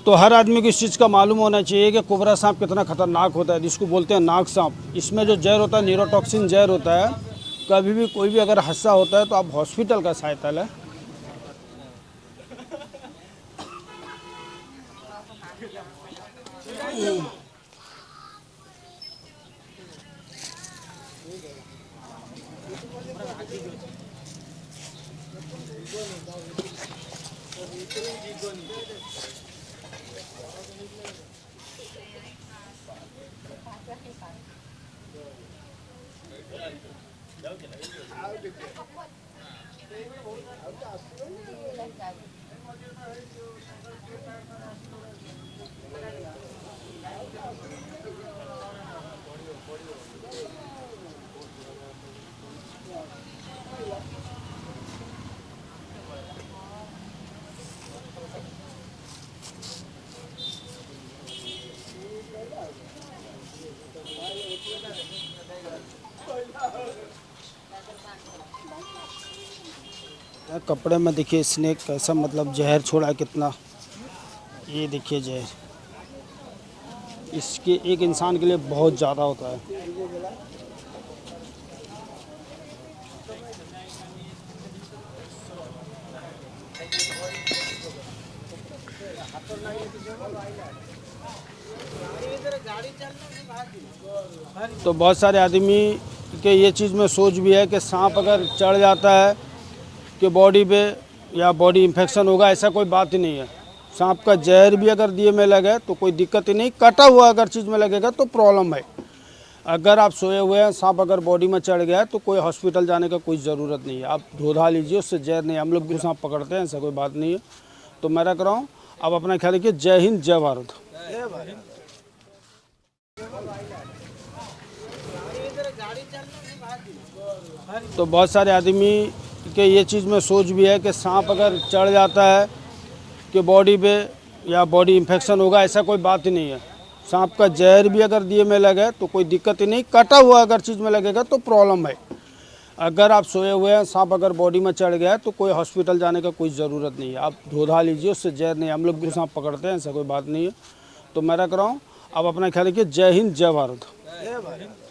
तो हर आदमी को इस चीज़ का मालूम होना चाहिए कि कोबरा सांप कितना खतरनाक होता है, जिसको बोलते हैं नाग सांप। इसमें जो जहर होता है न्यूरोटॉक्सिन जहर होता है। कभी भी कोई भी अगर हादसा होता है तो आप हॉस्पिटल का सहायता लें। कपड़े में देखिए स्नेक कैसा मतलब जहर छोड़ा है कितना। ये देखिए जहर इसके एक इंसान के लिए बहुत ज़्यादा होता है। तो बहुत सारे आदमी के ये चीज़ में सोच भी है कि सांप अगर चढ़ जाता है कि बॉडी पे या बॉडी इन्फेक्शन होगा, ऐसा कोई बात ही नहीं है। सांप का जहर भी अगर दिए में लगे तो कोई दिक्कत ही नहीं, कटा हुआ अगर चीज़ में लगेगा तो प्रॉब्लम है। अगर आप सोए हुए हैं, सांप अगर बॉडी में चढ़ गया है तो कोई हॉस्पिटल जाने का कोई ज़रूरत नहीं है। आप धो लीजिए, उससे जहर नहीं। हम लोग भी सांप पकड़ते हैं, ऐसा कोई बात नहीं है। तो मैं रख रहा हूँ, आप अपना ख्याल रखिए। जय हिंद, जय भारत। तो बहुत सारे आदमी के ये चीज़ में सोच भी है कि सांप अगर चढ़ जाता है कि बॉडी पे या बॉडी इन्फेक्शन होगा, ऐसा कोई बात ही नहीं है। सांप का जहर भी अगर दिए में लगे तो कोई दिक्कत ही नहीं, कटा हुआ अगर चीज़ में लगेगा तो प्रॉब्लम है। अगर आप सोए हुए हैं, सांप अगर बॉडी में चढ़ गया है तो कोई हॉस्पिटल जाने का कोई ज़रूरत नहीं है। आप धो लीजिए, उससे जहर नहीं। हम लोग भी सांप पकड़ते हैं, ऐसा कोई बात नहीं है। तो मैं रख रहा हूँ, आप अपना ख्याल रखिए। जय हिंद, जय भारत।